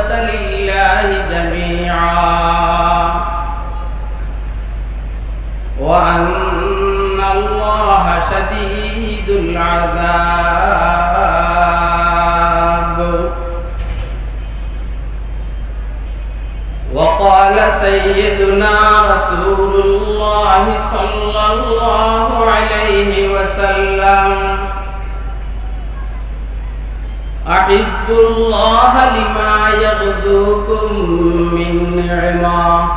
العقوبة لله جميعا وأن الله شديد العذاب. وقال سيدنا رسول الله صلى الله عليه وسلم: أحب الله لما يغدوكم من نعمه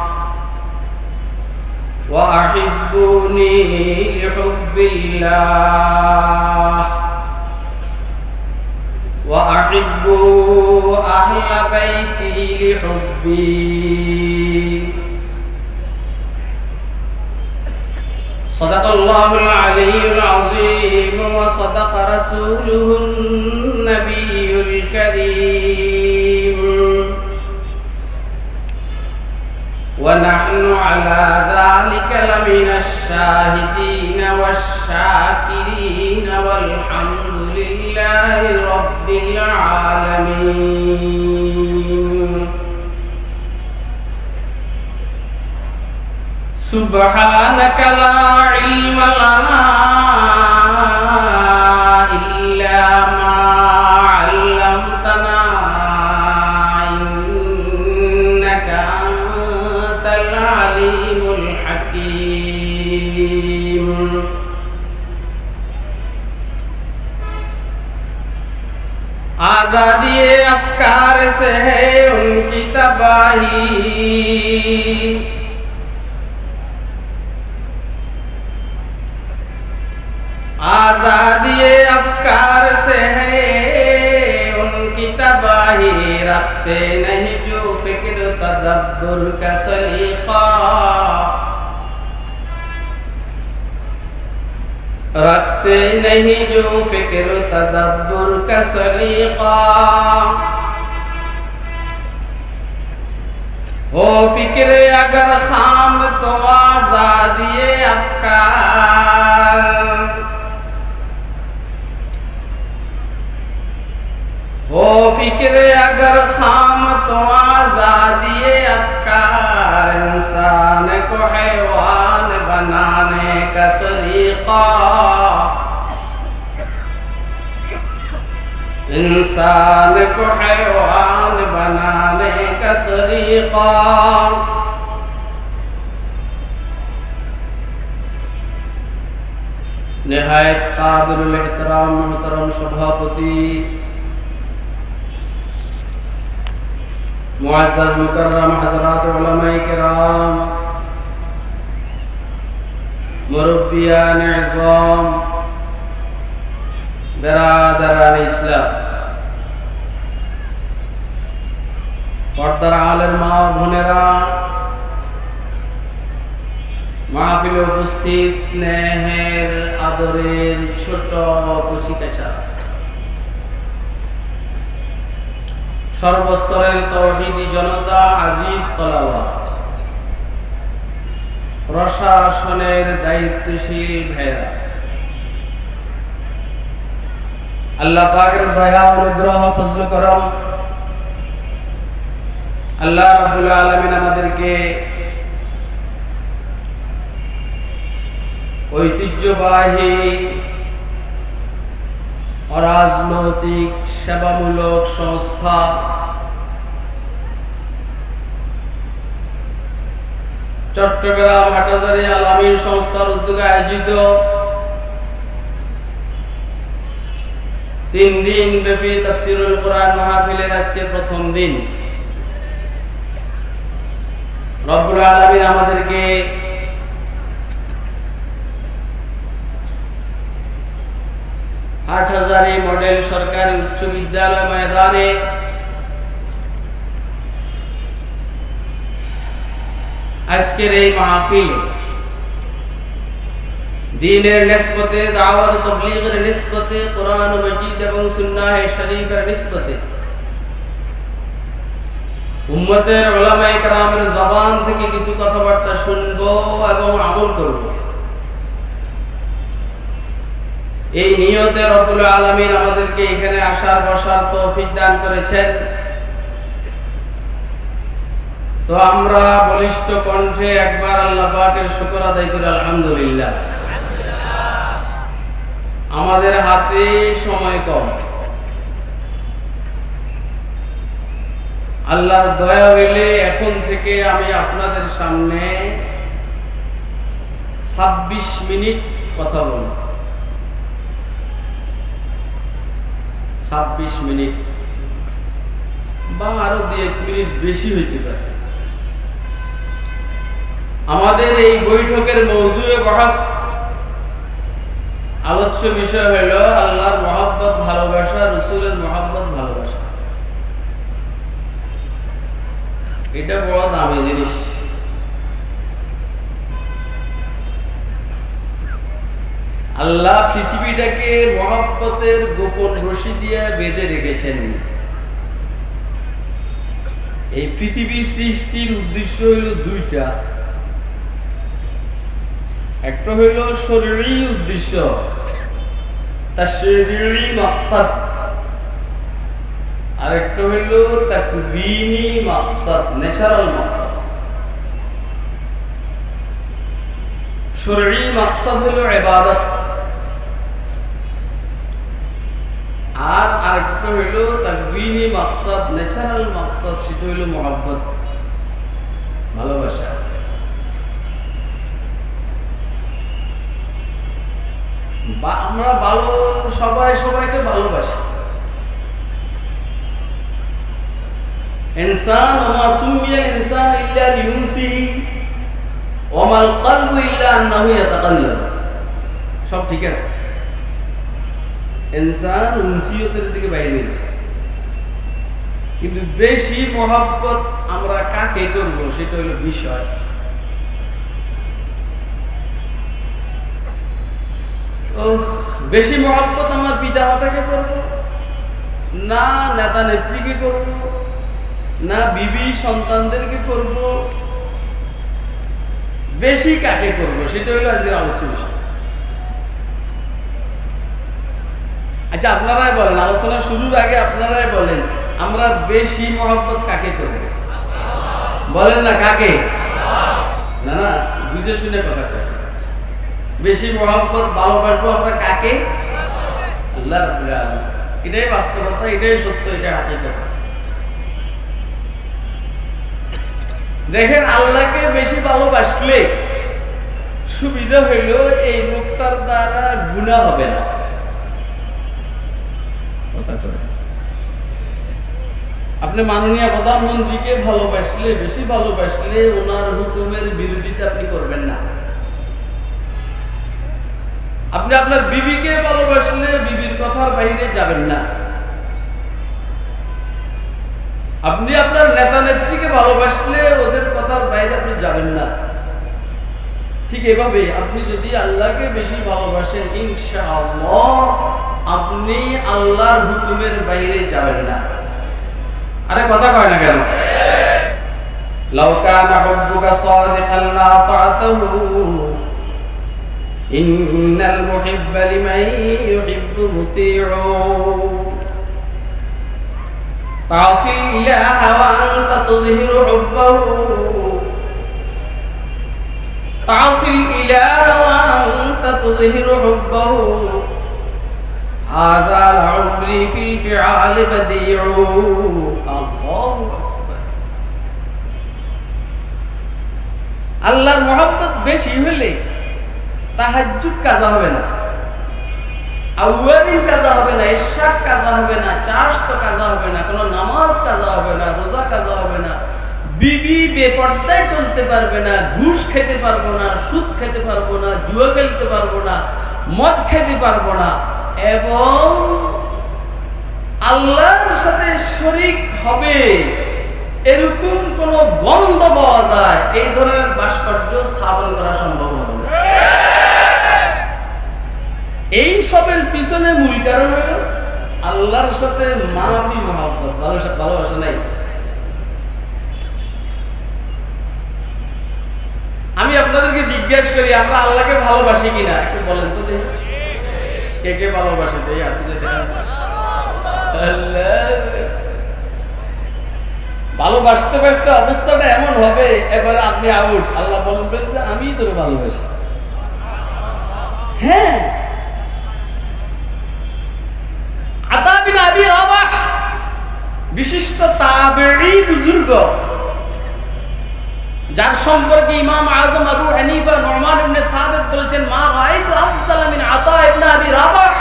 وأحبوني لحب الله وأحبوا أهل بيتي لحبي. صدق الله العلي العظيم وصدق رسوله النبي الكريم ونحن على ذلك لمن الشاهدين والشاكرين والحمد لله رب العالمين. سبحانك لا علم لنا إلا ما علمتنا إنك أنت العليم الحكيم. आजादी अफकार से है उनकी तबाही, आजादी अफकार से है उनकी तबाही, रखते नहीं जो फिक्र तदब्बुर का सलीका, रखते नहीं जो फिक्र तदब्बुर का सलीका। हो फिक्र अगर खाम तो आजादी अफकार, हो फिक्र अगर खाम तो आजादी अफकार, इंसान को हैवान बनाने का तरीका, इंसान को हैवान बनाने का तरीका। निहायत काबिल एहतराम मोहतरम सभापति, मुअज़्ज़ज़ मुकर्रम हज़रात उलमाए किराम, मुरब्बियान इज़्ज़ाम, बिरादरान इस्लाम, पर्दार आलेर मा बोनेरा, महफिले उपस्थित स्नेहेर आदरेर छोट कचिकाचारा, सर्वस्तरेर तौहीदी जनता, আজিজ তলাওয়া, প্রশাসনের দায়িত্বশীল ভাইরা, আল্লাহ পাকের দয়া অনুগ্রহ ফজল করম, আল্লাহ রাব্বুল আলামিন আমাদেরকে ঐতিহ্যবাহী অরাজনৈতিক সেবামূলক সংস্থা চট্টগ্রাম হাটহাজারী আল আমিন সংস্থার উদ্যোগে আয়োজিত 3 দিন ব্যাপী তাফসীরুল কোরআন মাহফিলের আজকে প্রথম দিন। রব্বুল আলামিন আমাদেরকে হাটহাজারী মডেল সরকারি উচ্চ বিদ্যালয় ময়দানে আজকের এই মাহফিল দ্বীনের নিসবতে, দাওয়াত ও তাবলীগের নিসবতে, কোরআন মাজিদ এবং সুন্নাহ শরীফের নিসবতে উম্মতের উলামায়ে কেরামের জবান থেকে কিছু কথাবার্তা শুনবো এবং আমল করব, এই নিয়তে রব্বুল আলামিন আমাদেরকে এখানে আসার বসার তৌফিক দান করেছেন। তো আমরা বলিষ্ঠ কণ্ঠে একবার আল্লাহ পাকের শুকর আদায় করি আলহামদুলিল্লাহ। আমাদের হাতে সময় কম, আল্লাহর দয়া হইলে এখন থেকে আমি আপনাদের সামনে 26 মিনিট কথা বলব। 26 মিনিট বা আরো 2-1 মিনিট বেশি হইতে পারে। আমাদের এই বৈঠকের মওজুয়ে বহাস, আলোচ্য বিষয় হইল আল্লাহর মহব্বত ভালোবাসা, রাসূলের মহব্বত ভালোবাসা। এটা বড় দামি জিনিস। আল্লাহ পৃথিবীটাকে মহব্বতের গোপন রশি দিয়ে বেঁধে রেখেছেন। এই পৃথিবী সৃষ্টির উদ্দেশ্য হইল দুইটা, একটা হইল শরীরী উদ্দেশ্য, তাশরীঈ মাকসাদ, আর একটা হইল তাকওয়িনী মাকসাদ, ন্যাচারাল মাকসাদ। শরীরী মাকসাদ হইল ইবাদত, আর আরেকটা হইল তাকওয়িনী মাকসাদ, ন্যাচারাল মাকসাদ, সেটা হইল মহব্বত, ভালোবাসা। আমরা ভালো, সবাই সবাইকে ভালোবাসি। ইনসান ওয়া সুমিয়াল ইনসান ইল্লা লিউনসিহি ওয়া মাল কলবু ইল্লা আন্নাহু ইয়াতাকাল্লাব। সব ঠিক আছে, ইনসান উনসিয়তের দিকে বাইরে গেছে, কিন্তু বেশি মহব্বত আমরা কাকে করব সেটা হলো বিষয়। বেশি মহব্বত আমার পিতা মাতাকে করব না, নেতা নেত্রীকে করব না, বিবি সন্তানদেরকে করব, বেশি কাকে করব সেটা হলো আজকের আলোচ্য বিষয়। আচ্ছা, আপনারাই বলেন, আলোচনা শুরুর আগে আপনারাই বলেন, আমরা বেশি মহব্বত কাকে করব? বলেন না কাকে? না না, বুঝে শুনে কথা কয়। বেশি মহব্বত ভালোবাসবো আমরা কাকে? আল্লাহ রাব্বুল আলামিন। এটাই বাস্তবতা, এটাই সত্য, এটাই হাকিকত। দেখেন, আল্লাহকে বেশি ভালোবাসলে সুবিধা হইল এই লোকটার দ্বারা গুনাহ হবে না। আপনি মাননীয় প্রধানমন্ত্রীকে ভালোবাসলে, বেশি ভালোবাসলে ওনার হুকুমের বিরোধিতা আপনি করবেন না। আপনি আপনার বিবিকে ভালোবাসলে বিবির কথার বাইরে যাবেন না। আপনি আপনার নেতা নেত্রীকে ভালোবাসলে ওদের কথার বাইরে আপনি যাবেন না। ঠিক এভাবে আপনি যদি আল্লাহকে বেশি ভালোবাসেন, ইনশাআল্লাহ আপনি আল্লাহর হুকুমের বাইরে যাবেন না। আরে কথা কয় না কেন? লাউ কানা হুব্বুকা সাদিকান লা আতা'তাহু ইন্নাল মুহিব্বা লিমান ইউহিব্বু মুতি'উ তা'সি ইল্লাহ ওয়া আনতা তুযহিরু হুব্বাহু তা'সি ইল্লাহ ওয়া আনতা তুযহিরু হুব্বাহু হাযা আল-উমরি ফিল ফিআল বাদি'উ। আল্লাহু আকবার। আল্লাহর মহব্বত বেশি হলে তাহাজ্জুদ কাজা হবে না, আউয়াবিন কাজা হবে না, ইশরাক কাজা হবে না, চাশত কাজা হবে না, কোনো নামাজ কাজা হবে না, রোজা কাজা হবে না, বিবি বেপর্দায় চলতে পারবে না, ঘুষ খেতে পারবো না, সুদ খেতে পারবো না, জুয়া খেলতে পারবো না, মদ খেতে পারবো না, এবং আল্লাহর সাথে শরীক হবে এরকম কোন গন্ধ পাওয়া যায়, এই ধরনের ভাস্কর্য স্থাপন করা সম্ভব হবে না। এই সবের পিছনে মূল কারণ হলো আল্লাহর সাথে মাফি মহব্বত, ভালোবাসা নাই। আমি আপনাদেরকে জিজ্ঞাসা করি, আমরা আল্লাহকে ভালোবাসি কিনা একটু বলেন তো দেখি। কে কে ভালোবাসে? তাই হাতে দেখা। ভালোবাসতে বাসতে অবস্থাটা এমন হবে, এবারে আপনি আউট, আল্লাহ বলবেন যে আমি তোরে ভালোবাসি। হ্যাঁ, আতা বিন আবি রাবাহ বিশিষ্ট তাবেঈ বুজুর্গ, যার সম্পর্কে ইমাম আযম আবু হানিফা নুমান ইবনে সাবিত বলেছেন, মা রাআইতু আফসালা মিন আতা ইবনে আবি রাবাহ,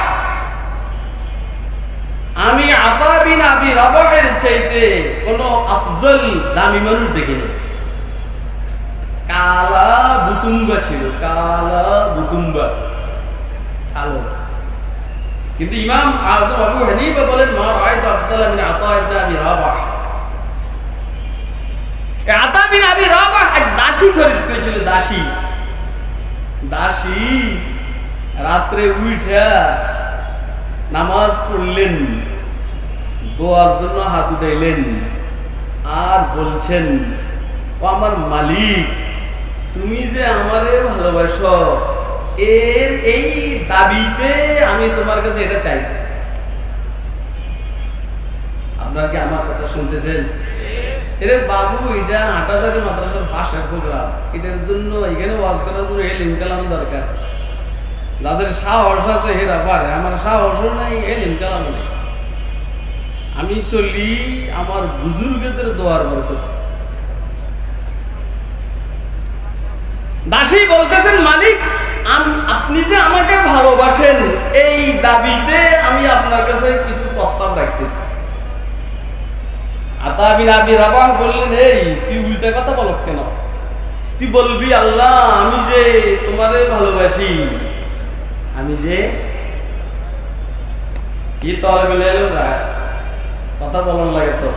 আমি আতা বিন আবি রাবাহের চাইতে কোন আফজল দামি মানুষ দেখিনি। কালা বুতুম্বা ছিল, কালা বুতুম্বা, কালো। কিন্তু ইমাম আযম আবু হানিফা বলেন, মা রাআইতু আফসালা মিন আতা ইবনে আবি রাবাহ। আতা বিন আবি রাবাহ এক দাসী খরিদ করেছিল, দাসী। দাসী রাত্রে উঠা নামাজ পড়লেন, দোয়ার জন্য হাত উঠাইলেন, আর বলছেন, ও আমার মালিক, তুমি যে আমারে ভালোবাসো, এর এই দাবিতে আমি তোমার কাছে এটা চাই। আপনারা কি আমার কথা শুনতেছেন? এরে বাবু, এটা হাটাজারি মাদ্রাসার পাশের প্রোগ্রাম, এটার জন্য এখানে ওয়াজ করার জন্য এলিম কালাম দরকার। যাদের সাহস আছে হেরা পারে, আমার সাহসও নাই, এলিম কালামও নেই। আমি চলি আমার বুজুর্গদের দোয়ার বরকত। দাসী বলতেছেন, মালিক, আপনি যে আমাকে ভালোবাসেন, এই দাবিতে আমি আপনার কাছে কিছু প্রস্তাব রাখতেছি। আতা বিন আবি রাবাহ বললেন, এই তুই উল্টা কথা বলছ কেন? তুই বলবি, আল্লাহ, আমি যে তোমারে ভালোবাসি, আমি যে কি তলবে কথা বলার লাগে তো।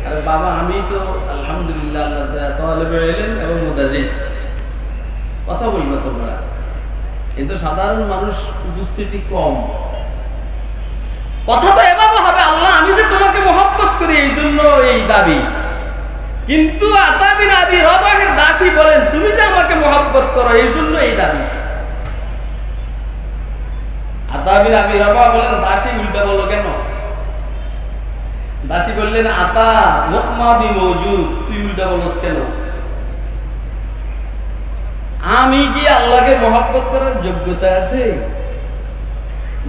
আরে বাবা, আমি তো আলহামদুলিল্লাহ আল্লাহর দয়া তলবে ইলম এবং মুদাররিস, কথা বলবে তোমরা, কিন্তু সাধারণ মানুষ উপস্থিতি কম। কথা তো এভাবে হবে, আল্লাহ, আমি যে তোমাকে মহব্বত করি, এই জন্য এই দাবি। কিন্তু আতা বিন আবি রাবাহের দাসী বলেন, তুমি যে আমাকে মহব্বত করো, এই জন্য এই দাবি। আতা বিন আবি রাবাহ বলেন, দাসী উল্টা বলো কেন? দাসী বললেন, আতা মুখমাফি মওজুদ, তুই উল্টা বলস কেন? আমি কি আল্লাহকে মহব্বত করার যোগ্যতা আছে?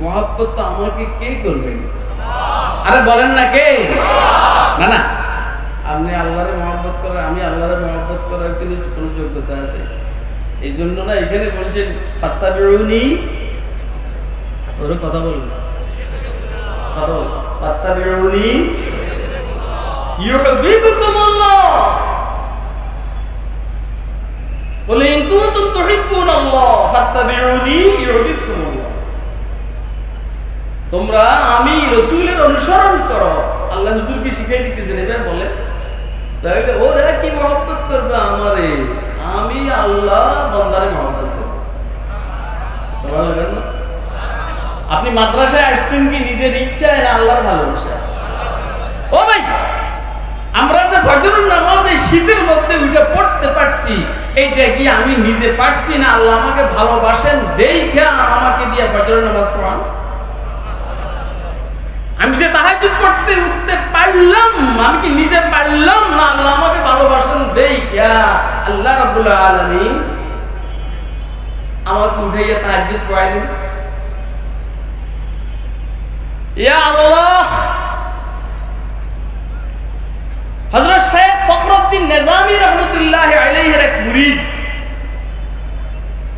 মহব্বত তো আমাকে কে করবেন? আরে বলেন না, কে? না না, আপনি আল্লাহরে মহব্বত করার, আমি আল্লাহরে মহব্বত করার কোনো যোগ্যতা আছে? এই জন্য না এখানে বলছেন, ফাত্তাবিউনি, ওর কথা বলুন, কথা বলুন, ফাত্তাবিউনি ইউহিব্বুকুমুল্লাহ, বলে, ইন কুনতুম তুহিব্বুনাল্লাহ ফাত্তাবিউনি ইউহিব্বুকুমুল্লাহ। তোমরা আমি রাসূলের অনুসরণ করো। আল্লাহ হুজুরকে শিখাই দিতেছেন, এভাবে বলে, তাহলে ওরা কি মহব্বত করবে আমারে? আমি আল্লাহ বান্দারে মহব্বত করব। সুবহানাল্লাহ। আপনি মাদ্রাসায় আসছেন কি নিজের ইচ্ছায় না আল্লাহর ভালোবাসায়? ও ভাই, আমরা যে ফজরের নামাজ এই শীতের মধ্যে উঠে পড়তে পারছি, এইটা কি আমি নিজে পারছি না আল্লাহ আমাকে ভালোবাসেন দেখে আমাকে দিয়ে ফজরের নামাজ পড়ান? আমি যে তাহাজ্জুদ পড়তে উঠতে পারলাম, আমি কি নিজে পারলাম না আল্লাহ আমাকে ভালোবাসেন দেখে আল্লাহ রাব্বুল আলামিন আমাকে উঠাইয়া তাহাজ্জুদ পড়াইলেন? ইয়া আল্লাহ, হযরত শেখ ফখরুদ্দিন নিজামী রাহমাতুল্লাহি আলাইহির এক মুরিদ,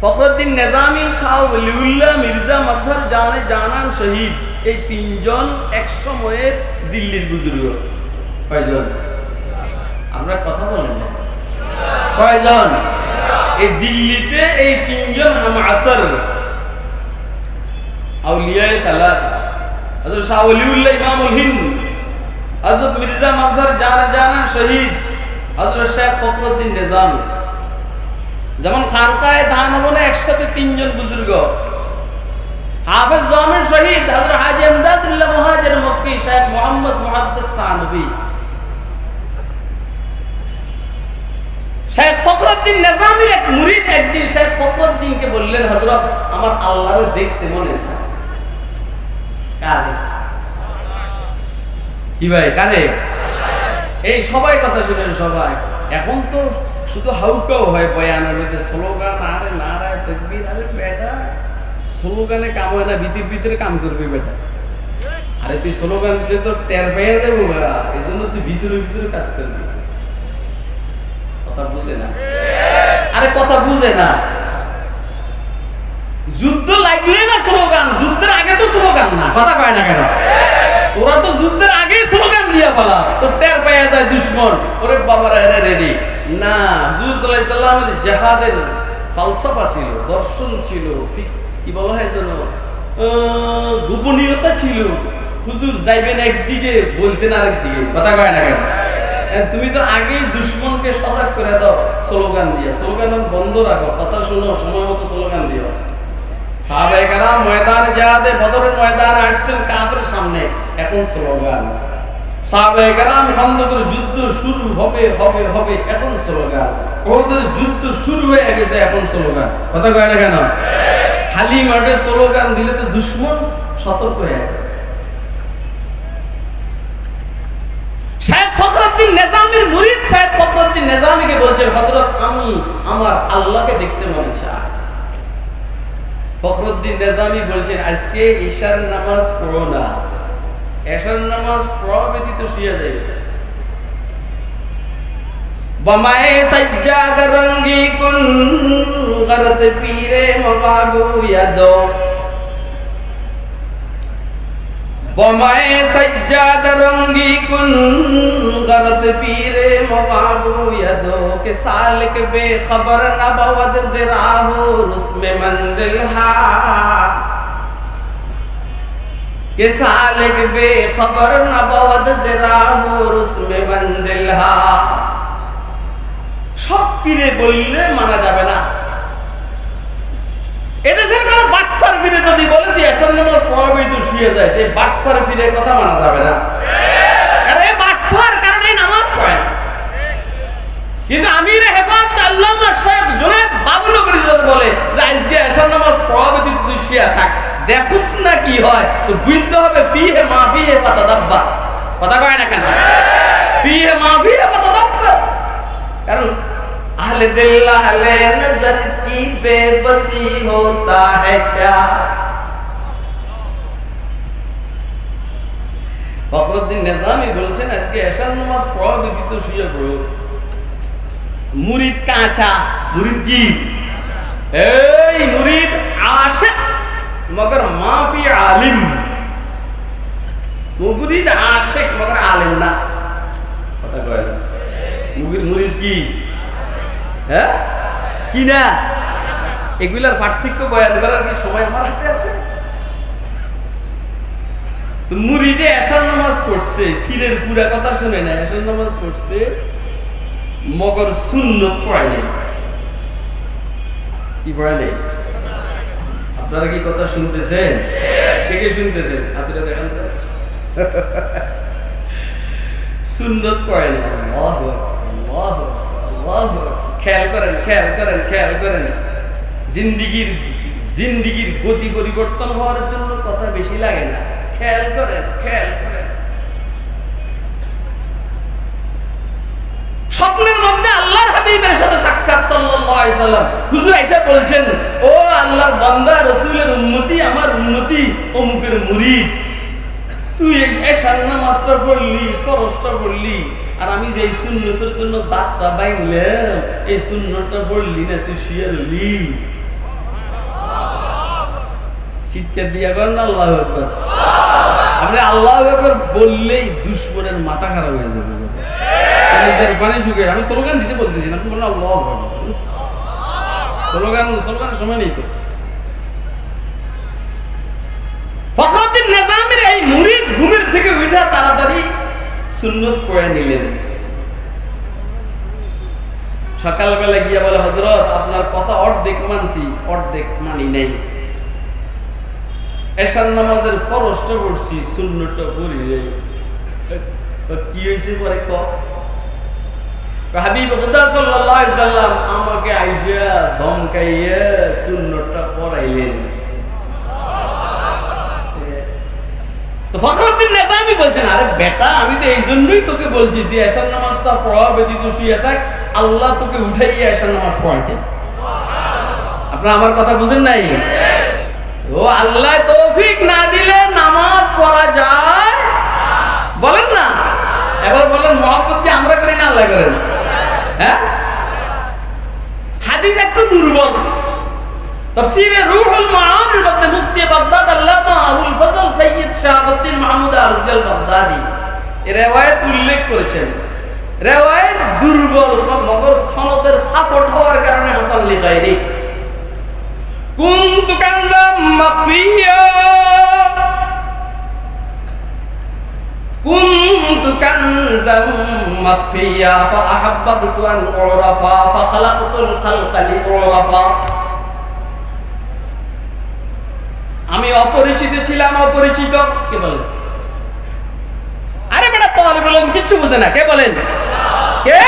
ফখরুদ্দিন নিজামী, শাহ ওলিউল্লাহ, মির্জা মাজহার জানে জানান শহীদ, এই তিনজন এক সময়ের দিল্লির বুজুর্গ। কয়জন? আমরা কথা বলেন না, কয়জন? এই দিল্লিতে এই তিনজন হাম আসর আউলিয়ায়ে তালাতা, হযরত শাহ ওলিউল্লাহ ইমামুল হিন্দ, হযরত মির্জা মাজহার জানান শহীদ, হযরত শেখ ফখরুদ্দিন নিজামী। যেমন খানকায়ে ধানবনে একসাথে তিনজন বুজুর্গ, হাফেজ জামির শহীদ হযরত হাজী ইমদাদুল্লাহ মুহাজির মক্কি, শেখ মুহাম্মদ মুহাদ্দিস থানভী। শেখ ফখরুদ্দিন নিজামীর এক মুরিদ একদিন শেখ ফখরুদ্দিনকে বললেন, হযরত, আমার আল্লাহরে দেখতে মনে চায়। কারে? কি ভাই, কারে? এই সবাই কথা শুনেন সবাই। এখন তো শুধু হাউকাও হয় বয়ানের মধ্যে, স্লোগান আরে নারায় তাকবীর। আরে বেটা স্লোগানে কাম হয় না, ভিতরে ভিতরে কাম করবি বেটা। আরে তুই স্লোগান দিতে তো টের পেয়ে যাবো, এই জন্য তুই ভিতরে ভিতরে কাজ করবি। কথা বুঝে না, আরে কথা বুঝে না। যুদ্ধ লাগলে না স্লোগান, যুদ্ধের আগে তো স্লোগান না। কথা কয় না কেন? তোরা তো যুদ্ধের আগে স্লোগান দিয়া পালাস, তো টের পেয়ে যায় দুশ্মন, ওরে বাবারা এরা রেডি না। হুজুর সাল্লাল্লাহু আলাইহি সাল্লামের জিহাদের ফালসাফা ছিল, দর্শন ছিল, কি বলা হয় যেন গোপনীয়তা ছিল। হুজুর যাইবেন একদিকে, বলতেন আরেকদিকে। কথা কয় না কেন? তুমি তো আগেই দুশ্মনকে সজাগ করে দাও স্লোগান দিয়ে। স্লোগান বন্ধ রাখো, কথা শুনো, সময় মতো স্লোগান দিও। সাহাবায়ে কেরাম ময়দানে জিহাদে বদরের ময়দানে আসছেন কাফেরের সামনে, এখন স্লোগান। সাহাবায়ে কেরাম খন্দকের যুদ্ধ শুরু হবে হবে হবে, এখন স্লোগান। ওদের যুদ্ধ শুরু হয়ে গেছে, এখন স্লোগান। কথা কয় না কেন? খালি মাঠে স্লোগান দিলে তো দুশ্মন সতর্ক হয়ে যায়। শায়েখ ফখরুদ্দিন নিজামীর মুরিদ শায়েখ ফখরুদ্দিন নিজামীকে বলছেন, হযরত আমি আমার আল্লাহকে দেখতে মনে চাই। ফখরুদ্দিন নিজামী বলছেন, আজকে ঈশার নামাজ পড়ো না, ঈশার নামাজ পড়া ব্যতীত শুয়ে যাই। বমায়ে সাজ্জাদ রঙ্গি কুন গরত পীরে মগাগু ইয়াদো। বমায়ে সাজ্জাদ রঙ্গি কুন গরত পীরে মগাগু ইয়াদো কে সালিক বেখবর নবওয়াত জিরাহু রুসমে মঞ্জিল হা। কে সালিক বেখবর নবওয়াত জিরাহু রুসমে মঞ্জিল হা। সব পীরে বললে মানা যাবে না। এদেশের কোন বাটফার পীরে যদি বলে দিয়ে এশার নামাজ পড়াবই তো শুয়ে যায়, সেই বাটফার পীরের কথা মানা যাবে না। আরে বাটফার কারণে নামাজ হয় না। কিন্তু আমির হেফাজত আল্লামা শেখ জুনায়েদ বাবুনগরী যদি বলে যে আজকে এশার নামাজ পড়াবই তুই শুয়ে থাক, দেখুস না কি হয়, তো বুঝতে হবে ফিহে মা ফিহে ফাতাদাব্বা। কথা কয় না কেন? ফিহে মা ফিহে ফাতাদাব্বা। কারণ আহলে দিল আহলে নজর কি বেবসি হোতা है क्या। ফখরুদ্দিন নিজামী বলছেন, আজকে এশার নামাজ পড়া ব্যতীত শুয়ে পড়ো। মুরিদ কাঁচা, মুরিদ কি? এই মুরিদ আশিক মগর মাফি আলিম। মুরিদ আশিক মগর আলিম না। কথা কয় না? মুরিদ কি? হ্যাঁ কি না? এগুলার পার্থক্য বয়ান করার কি সময় আমার হাতে আছে? তো মুরিদে এশার নামাজ পড়ছে, ফিরের পুরা কথা শুনে না, এশার নামাজ পড়ছে মগর সুন্নত পড়ায় নাই। কি পড়ায় নাই? আপনারা কি কথা শুনতেছেন? কে কে শুনতেছেন? হাতটা দেখান তো। সুন্নত পড়ায় নাই। আল্লাহু আকবার, আল্লাহু আকবার, আল্লাহু আকবার। খেয়াল করেন, খেয়াল করেন, খেয়াল করেন। জিন্দিগির গতি পরিবর্তন হওয়ার জন্য কথা বেশি লাগে না। খেয়াল করেন, খেয়াল করেন। স্বপ্নের মধ্যে আল্লাহর হাবিবের সাথে সাক্ষাৎ সাল্লাল্লাহু আলাইহি সাল্লাম। হুজুর আয়েশা বলছেন, ও আল্লাহর বান্দা, রাসূলের উম্মতি, আমার উম্মতি, অমুকের মুরিদ, তুই এশার নামাজটা পড়লি, ফরজটা পড়লি, আর আমি যে এই সুন্নতের জন্য দাঁতটা বাইলাম, এই সুন্নতটা পড়লি না, তুই শুয়ে রইলি। চিৎকার দিয়া করেন আল্লাহু আকবার। আপনি আল্লাহু আকবার বললেই দুশমনের মাথা খারাপ হয়ে যাবে। পানি শুকিয়ে আমি স্লোগান দিতে বলতেছি না, আপনি বলেন আল্লাহু আকবার। স্লোগানের সময় নেই তো। ফখরুদ্দিন নিজামীর এই মুরিদ ঘুমের থেকে উঠা তাড়াতাড়ি সুন্নত পড়ে নিলেন। সকালবেলা গিয়া বলে, হযরত আপনার কথা অর্ধেক মানছি, অর্ধেক মানি নাই। এশার নামাজের ফরজটা পড়ছি, সুন্নতটা পড়ি নাই। কি হয়েছে পরে ক? হাবিব খুদা সাল্লাল্লাহু আলাইহি সাল্লাম আমাকে আইসা ধমকাইয়া সুন্নতটা পড়াইলেন। তো ফখরুদ্দিন নিজামী বলছেন, আরে বেটা, আমি তো এই জন্যই তোকে বলছি যে এশার নামাজটা পড়া ব্যতীত শুয়ে থাক, আল্লাহ তোকে উঠাইয়া এশার নামাজ পড়াইতেন। আপনারা আমার কথা বুঝেন নাই? ও আল্লাহ তৌফিক না দিলে নামাজ পড়া যায়? বলেন না, এবার বলেন মহব্বত কি আমরা করি না আল্লাহ করেন? হ্যাঁ, হাদিস একটু দুর্বল। তাফসীরে রূহুল মাআনির মধ্যে মুফতি বাগদাদ আল্লামা আবুল ফজল সৈয়দ শাহাবুদ্দিন মাহমুদ আরজিয়াল বাগদাদি এই riwayat উল্লেখ করেছেন। riwayat দুর্বল, মগর সনদের সাপোর্ট হওয়ার কারণে হাসান লিগাইরি কুনতু কানজাম মাখফিয়া كنت كنزا مخفيا فأحببت أن أعرفا فخلقت الخلق لأعرفا। আমি অপরিচিত ছিলাম, অপরিচিত। কে বলেন? আরে বেটা, তালিবুল ইলম কিচ্ছু বুঝে না। কে বলেন? কে?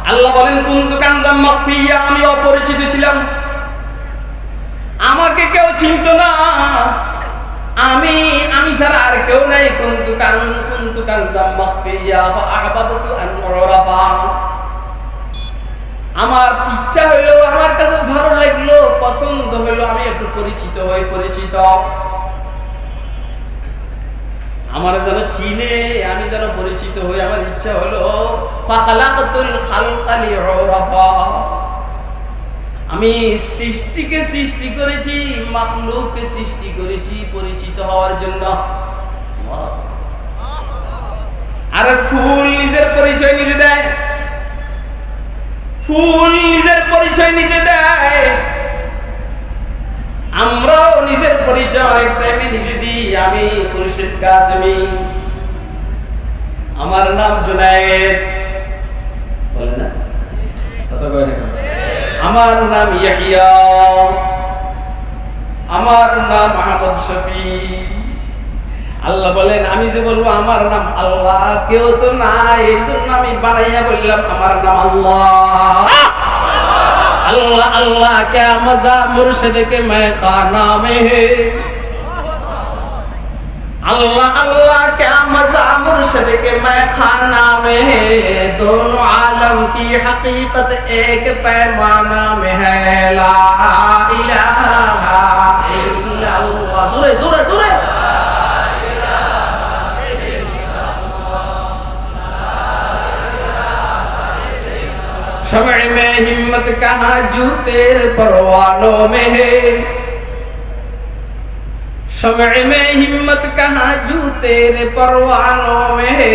আল্লাহ বলেন কুনতু কানজাম মাখফিয়া, আমি অপরিচিত ছিলাম, আমাকে কেউ চিনত না, আমি ছাড়া আর কেউ নাই। কুনতু কানজাম মাখফিয়া ফাআহবাবতু আন উরাফা, আমার ইচ্ছা হইলো, আমার কাছে ভালো লাগলো, পছন্দ হইলো আমি একটু পরিচিত হই, পরিচিত আমার যেন চিনে, আমি যেন পরিচিত হই, আমার ইচ্ছা হলো। ফাখালাকাতুল খালকা লিউরাফা, আমি সৃষ্টিকে সৃষ্টি করেছি, মাখলুককে সৃষ্টি করেছি পরিচিত হওয়ার জন্য। আরে ফুল নিজের পরিচয় নিজে দেয়, ফুল নিজের পরিচয় নিজে দেয়, আমরাও নিজের পরিচয় অনেক টাইমে নিজে দিই। আমি খুরশিদ কাসেমি, আমার নাম জুনায়েদ, বলেন না? কথা কয় না? আমার নাম ইয়াহিয়া, আমার নাম আহমদ শফি। আল্লাহ বলেন আমি যে বলবো আমার নাম আল্লাহ, কেউ তো নাই, এই জন্য আমি বানাইয়া বললাম আমার নাম আল্লাহ। अल्लाह अल्लाह क्या मजा मुर्शिद के मैं खाना में है, अल्लाह अल्लाह क्या मजा मुर्शिद के मैं खाना में है, दोनों आलम की हकीकत एक पैमाना में है, ला इलाहा इल्लल्लाह। जोरे जोरे जोरे शमअ में हिम्मत कहाँ जू तेरे परवानों में है, शमअ में हिम्मत कहाँ जू तेरे परवानों में है,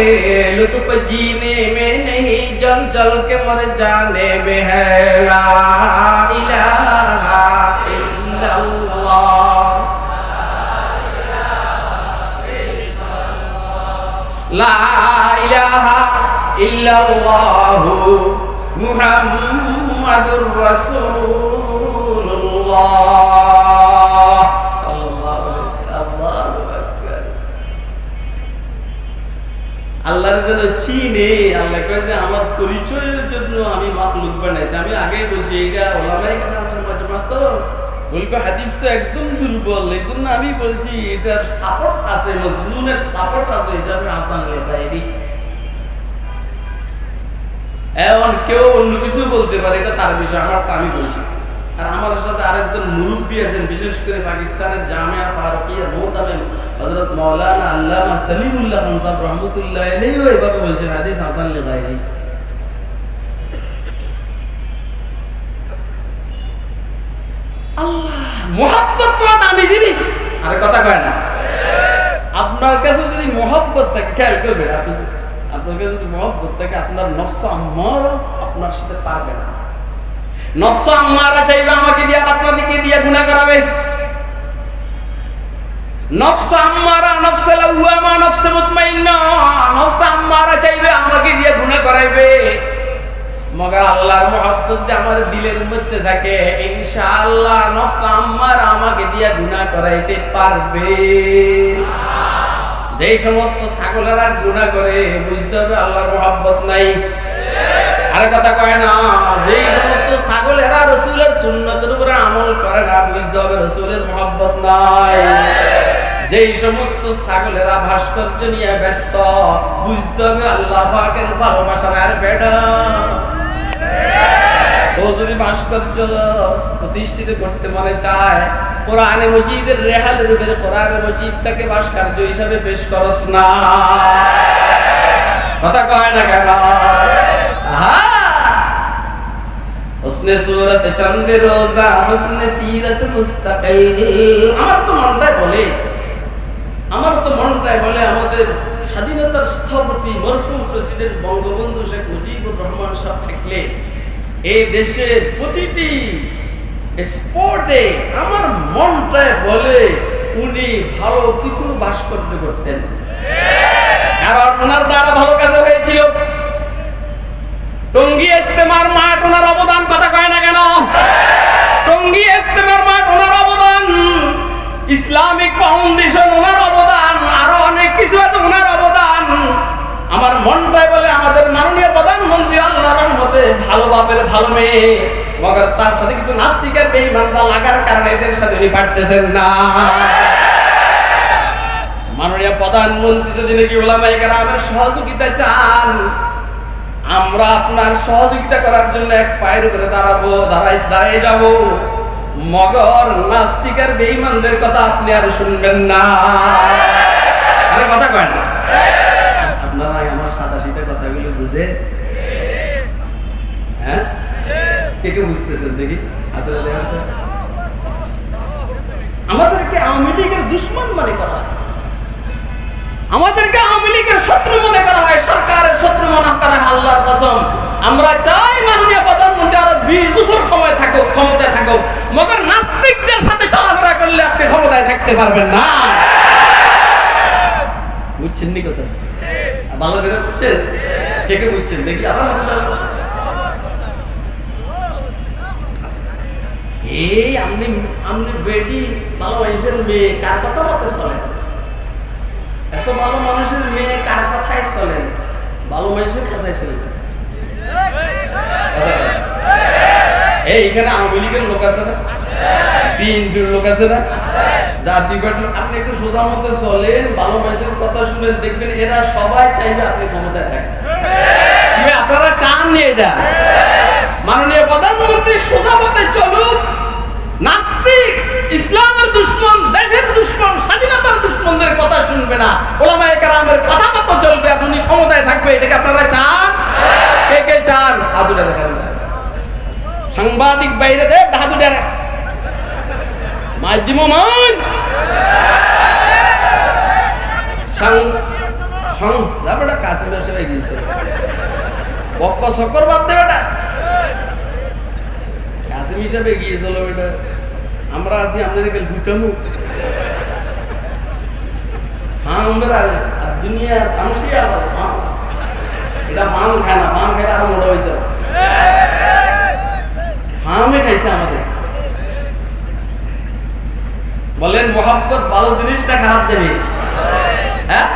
लुत्फ जीने में नहीं जल जल के मर जाने में है, ला इलाहा इल्लल्लाह, ला इलाहा इल्लल्लाह मुहम्मदुर रसूलुल्लाह साल्लाल्लाहु अलैहि वसल्लम। আল্লাহর জন্য চিনে, আল্লাহ কয় যে আমার পরিচয়ের জন্য আমি মাখলুক বানাইছি। আমি আগেই বলছি এটা ওলামায়ে কেরামের মাজমা, তো বলবে হাদিস তো একদম দুর্বল, এই জন্য আমি বলছি এটার সাপোর্ট আছে, মজমুনের সাপোর্ট আছে, এটা আমি হাসান লেগাইরি। এখন কেউ অন্য কিছু বলতে পারে, এটা তার বিষয়, আমারটা আমি বলছি। আর আমার সাথে আরেকজন মুরব্বী আছেন, বিশেষ করে পাকিস্তানের জামিয়া ফারুকিয়া মোহতামিম হযরত মাওলানা আল্লামা সলিমুল্লাহ খান সাহেব রহমাতুল্লাহ আলাইহি এভাবে বলছেন হাদিস হাসান লিগাইরি। আল্লাহ মুহাব্বত তো দামি জিনিস, আর কথা কয় না। আপনার কাছে যদি মুহাব্বত থাকে, খেয়াল করবেন, আপনার কাছে যদি মুহাব্বত থাকে, আপনার নফস আম্মারা আপনার সাথে পারবে না। নফস আম্মারা চাইবে আমাকে দিয়ে আপনাদেরকে দিয়ে গুনাহ করাবে। নফস আম্মারা, নফস লাওয়ামা, নফস মুতমাইন্না, নফস আম্মারা চাইবে আমাকে দিয়ে গুনাহ করাইবে। মগর আল্লাহর মুহাব্বত যদি আমার দিলের মধ্যে থাকে, ইনশাআল্লাহ নফস আম্মারা আমাকে দিয়ে গুনাহ করাইতে পারবে। যে সমস্ত ছাগলেরা গুনাহ করে, বুঝতে হবে আল্লাহর মুহাব্বত নাই। আর কথা কয় না, যে সমস্ত ছাগলেরা রাসূলের সুন্নতের উপরে আমল করে না, বুঝতে হবে রাসূলের মুহাব্বত নাই। যেই সমস্ত ছাগলেরা ভাস্কর্য নিয়ে ব্যস্ত, বুঝতে হবে আল্লাহ পাকের ভালোবাসার আর বেটা। ও যদি ভাস্কর্য প্রতিষ্ঠিত করতে মনে চায়, কোরআনে মজিদের রেহালের উপরে কোরআনে মজিদটাকে ভাস্কর্য হিসাবে পেশ করস না। কথা কয় না কেন? হুসনে সুরত চন্দ্র রোজা, হুসনে সিরত মুস্তাকিল। আমার তো মনটাই বলে আমাদের স্বাধীনতার স্থপতি মরহুম প্রেসিডেন্ট বঙ্গবন্ধু শেখ মুজিবুর রহমান সাহেব থাকলে এই দেশের প্রতিটি স্পোর্টে আমার মনটাই বলে উনি ভালো কিছু ভাস্কর্য করতেন, কারণ ওনার দ্বারা ভালো কাজ হয়েছিল। টঙ্গী ইজতেমার মাঠ ওনার অবদান, কথা কয় না কেন? টঙ্গী ইজতেমার মাঠ ওনার অবদান, ইসলামিক ফাউন্ডেশন ওনার অবদান, আরো অনেক কিছু আছে ওনার অবদান। আমার মনটাই বলে আমাদের মাননীয় প্রধানমন্ত্রী আল্লাহর রহমতে ভালো বাপের ভালো মেয়ে, মগর তার সাথে কিছু নাস্তিকের বেঈমানরা লাগার কারণে এদের সাথে উনি পারতেছেন না। মাননীয় প্রধানমন্ত্রী যদি নাকি উলামায়ে কেরামের সহযোগিতা চান, আমরা আপনার সহযোগিতা করার জন্য এক পায়ের উপরে দাঁড়িয়ে যাব, মগর নাস্তিকের বেঈমানদের কথা আপনি আর শুনবেন না। আরে কথা কয় না? আপনারা আমার সাদা সিধা কথাগুলো বুঝে, হ্যাঁ কে কে বুঝতেছেন দেখি হাতরা দেখান তো। আমাদেরকে আওয়ামী লীগের দুশ্মন মনে করা হয়, আমাদেরকে আওয়ামী লীগের শত্রু মনে করা হয়, সরকারের শত্রু মনে করা হয়। আল্লাহর কসম আমরা চাই মাননীয় প্রধানমন্ত্রী আরো 20 বছর ক্ষমতায় থাকুক, মগর নাস্তিকদের সাথে চলাফেরা করলে আপনি ক্ষমতায় থাকতে পারবেন না। বুঝছেন নি কথা? ভালো করে বুঝছেন? কে কে বুঝছেন দেখি আবার এই আমনি বেডি ভালো মানুষের মেয়ে কার কথা মতো চলেন? এত ভালো মানুষের মেয়ে কার কথায় চলেন? ভালো মানুষের কথায় চলেন। এইখানে আওয়ামী লীগের লোক আছে না, বিএনপির লোক আছে না, জাতীয় পার্টির। আপনি একটু সোজা মতো চলেন, ভালো মানুষের কথা শুনে দেখবেন এরা সবাই চাইবে আপনি ক্ষমতায় থাকেন। আপনারা চান নি এটা? মাননীয় প্রধানমন্ত্রী সোজা পথে চলুক, নাস্তিক ইসলামের দুশ্মন, দেশের দুশ্মন, স্বাধীনতার দুশ্মনদের কথা শুনবে না, উলামায়ে কেরামের কথা মতো চলবে, আর উনি ক্ষমতায় থাকবে। এটাকে আপনারা চান? কে কে চান? হাতুটা দেখান। সাংবাদিক বাইরে দে হাতুটা মাধ্যম মান কাছে বসে গিয়েছে বক্ক সকর বাদ দে বেটা, কাসিম হিসাবে গিয়েছিল বেটা। আমরা আছি আপনাদের গুটামু দুনিয়া তামসি এটা ফার্ম খায় না, ফার্ম খাইলে আরো মোটা হইতে ফার্মে খাইছে আমাদের। বলেন মোহাব্বত ভালো জিনিস না খারাপ জিনিস? হ্যাঁ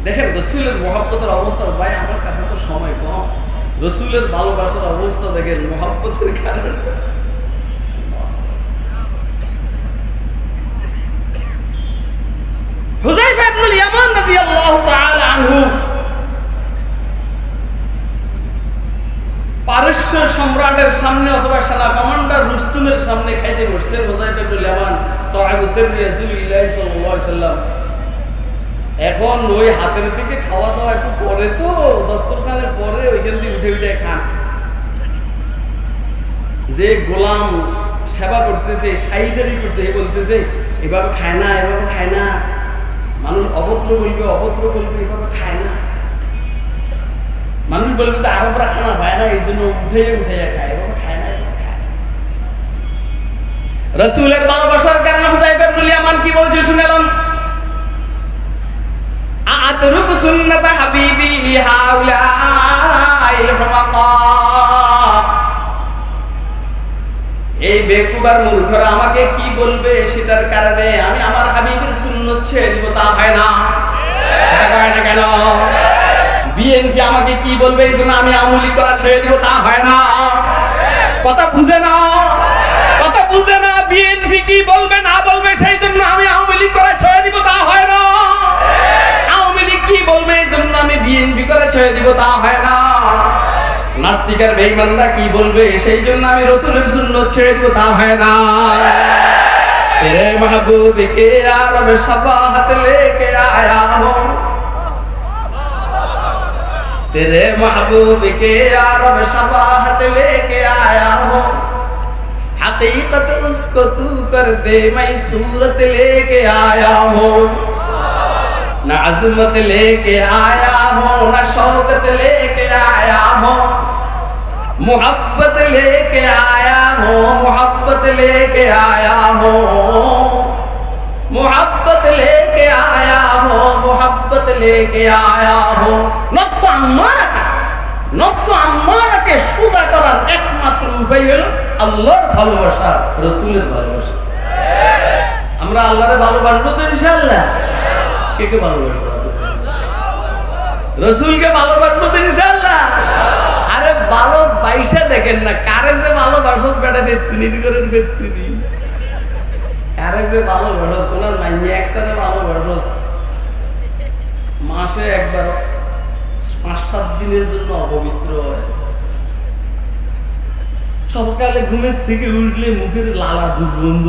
দেখেন রসুলের মোহাব্বতের অবস্থা, ভাই আমার কাছে তো সময় কম, রসুলের ভালোবাসার অবস্থা দেখেন মোহাব্বতের কারণে। হুযায়ফা ইবনুল ইয়ামান রাদিয়াল্লাহু তাআলা আনহু পারস্য সম্রাটের সামনে অথবা সেনা কমান্ডার রুস্তুমের সামনে খাইতে বসছেন। হুযায়ফা ইবনুল ইয়ামান সাহাবী সিররি রাসূলুল্লাহ সাল্লাল্লাহু আলাইহি সাল্লাম। এখন ওই হাতের দিকে খাওয়া দাওয়া একটু পরে, তো দস্তরখানের পরে ওইখান দিয়ে উঠে উঠে খান। যে গোলাম সেবা করতেছে, সাইদারি করতে বলতেছে এভাবে খায় না, এভাবে খায় না, মানুষ অভদ্র বলবে, এভাবে খায় না। মানুষ বলবে যে আরবরা খানা পায় না, এই জন্য উঠে উঠে খায়, এভাবে খায় না, এভাবে খায়। রাসূলের ভালোবাসার কারণে হুযায়ফা ইবনুল ইয়ামান কি বলছে শুনেলেন? আতরুকু সুন্নাত হাবিবি লিহাউলাইল হুমাকা। এই বেকুবার মূর্খরা আমাকে কি বলবে সেটার কারণে আমি আমার হাবিবের সুন্নাত ছেড়ে দিব, তা হয় না। কেন? বিএনপি আমাকে কি বলবে এই জন্য আমি আমলি করা ছেড়ে দিব, তা হয় না। কথা বুঝে না, কথা বুঝে না। বিএনপি কি বলবে না বলবে বিএনপি করে ছেড়ে দিব তা হয় না। নাস্তিক আর বেঈমানরা কি বলবে সেই জন্য আমি রাসূলের সুন্নাত ছেড়ে দিব তা হয় না। तेरे महबूब के यार में शफाअत लेके आया हूँ, तेरे महबूब के यार में शफाअत लेके आया हूँ, हकीकत उसको तू कर दे मैं सूरत लेके आया हूँ, न अज़मत लेके आया हूँ न शौकत लेके आया हूँ, मोहब्बत लेके आया हूँ, मोहब्बत लेके आया हूँ, मोहब्बत लेके आया हूँ, मोहब्बत लेके आया हूँ। नफ्स আম্মারাকে সোজা করার একমাত্র উপায় হলো আল্লাহর ভালোবাসা, রাসূলের ভালোবাসা। আমরা আল্লাহরে ভালোবাসবো তো ইনশাআল্লাহ। কে কে ভালোবাসবো? রাসূলকে ভালোবাসবো তো ইনশাআল্লাহ। আরে ভালোবাসা দেখেন না, কারে যে ভালোবাসস বেটা ফেতনি করেন, ফেতনি কারে যে ভালোবাসস, কোনার মাইনে একটারে ভালোবাসস মাসে একবার 5-7 দিনের জন্য অপবিত্র হয়। সকালে ঘুমের থেকে উঠলে মুখের লালা দুর্গন্ধ,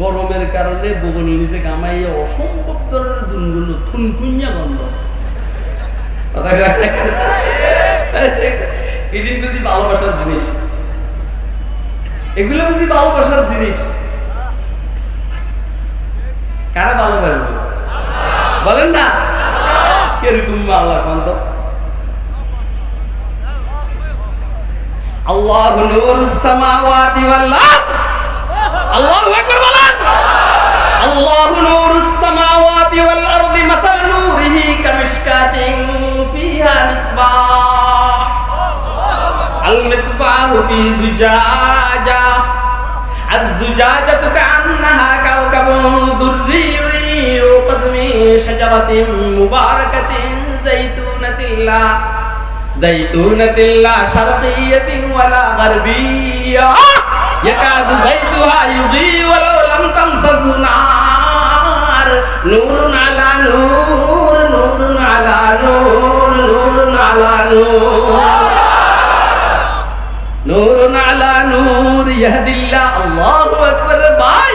গরমের কারণে বগল নিচে গামাইয়ে অসম্ভব ধরনের দুর্গন্ধ, থুনকুইয়া গন্ধ। এটি বুঝি ভালোবাসার জিনিস, এগুলো বুঝি ভালোবাসার জিনিস। কারা ভালোবাসবে বলেন না? কিরকম আল্লাহ কান্ত? আল্লাহু নূরুস সামাওয়াতি ওয়াল আরদ, আল্লাহু আকবার বলেন। আল্লাহু নূরুস সামাওয়াতি ওয়াল আরদি মাসাল নূরিহি কামিশকাতিন ফিহা মিসবাহ, আল মিসবাহু ফি জুজাজা, আয-জুজাজাতু কাআন্নাহা কাওকাবুন দুররিয়্যুন يوقد من شجرة مباركة زيتونة لا شرقية ولا غربية يكاد زيتها يضيء ولو لم تمسسه نار نور على نور نور على نور نور على نور نور على نور يهدي الله। الله أكبر ভাই,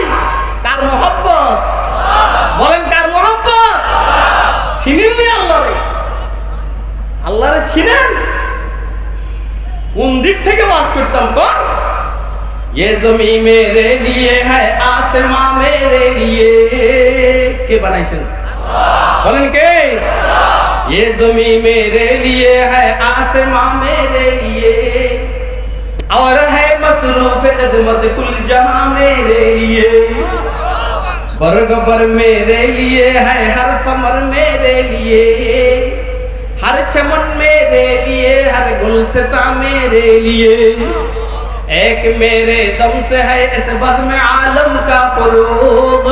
কার মোহাব্বত বলেন, কার মোহাব্বত? চিনেননি আল্লাহরে? আল্লাহরে চিনেন? কোন দিক থেকে ওয়াজ করতাম কোন? ये जमी मेरे लिए है आसमां मेरे लिए, কে বানাইছেন বলেন কে? ये जमी मेरे लिए है आसमां मेरे लिए और है मसरूफ खिदमत कुल जहां मेरे लिए, बरगबर मेरे लिए है हर समर मेरे लिए, हर चमन मेरे लिए हर गुलसिता मेरे लिए, एक मेरे दम से है इस बज़्म आलम का फरूग,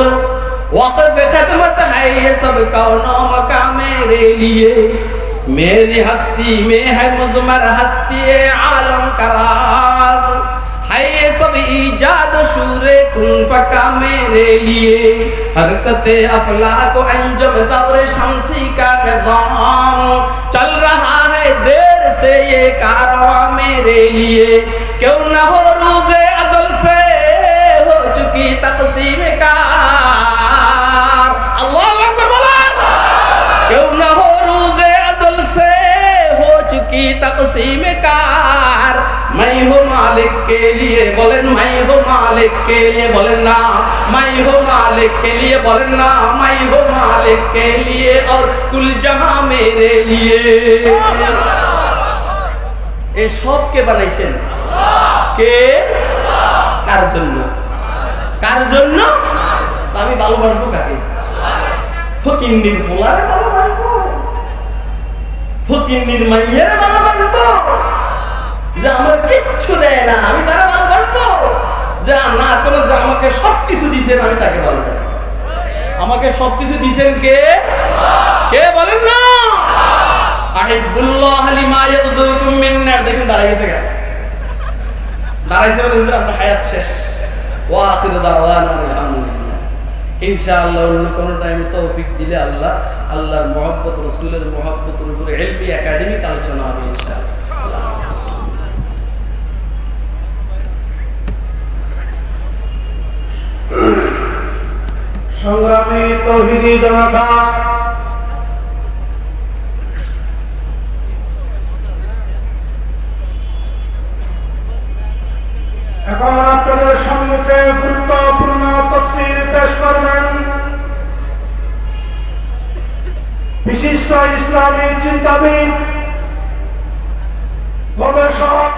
वक़्फ़ खिदमत है ये सब कौनो मका मेरे लिए, मेरी हस्ती में है मुज़मर हस्ती आलम का राज, है ये सब ईजाद शूरे कुन फका मेरे लिए, हरकते अफलाक अंजुम दौरे शमसी का निज़ाम चल रहा है देर से ये कारवां मेरे लिए, क्यों न हो रोज़े अज़ल से हो चुकी तक़सीम कार, अल्लाहु अकबर बोलें। क्यों न हो रोज़े अज़ल से हो चुकी तक़सीम कार, मैं हूँ मालिक के लिए बोलें, मैं हूँ मालिक के लिए बोलें ना, मैं हूँ मालिक के लिए बोलें ना, मैं हूँ मालिक के लिए और कुल जहां मेरे लिए। এই সব কে বানাইছেন? কে? কার জন্য? কার জন্য? আমি ভালোবাসবো কাকে? ফকিন্নির ফোলারে ভালোবাসবো, ফকিন্নির মাইয়ারে ভালোবাসবো, যে আমার কিচ্ছু দেয় না আমি তারা ভালোবাসবো, যে না কোনো যে আমাকে সবকিছু দিয়েছেন আমি তাকে ভালোবাসবো। আমাকে সবকিছু দিয়েছেন কে? কে বলেন না? আহিবুল্লাহ লিমা ইয়াদুকুম মিন্না। দেখেন দাঁড়াই গেছে কেন? দাঁড়াইছে মানে হুজুর আপনার হায়াত শেষ। ওয়া আখিরু দাওয়ানা আলহামদুলিল্লাহ। ইনশাআল্লাহ অন্য কোনো টাইমে তৌফিক দিলে আল্লাহর মহব্বত, রসুলের মহব্বতের উপরে ইলমি একাডেমিক আলোচনা হবে ইনশাআল্লাহ। সংগ্রামী তৌহিদি জনতা, এখন আপনাদের সম্মুখে গুরুত্বপূর্ণ তাফসীর পেশ করবেন বিশিষ্ট ইসলামী চিন্তাবিদ, গবেষক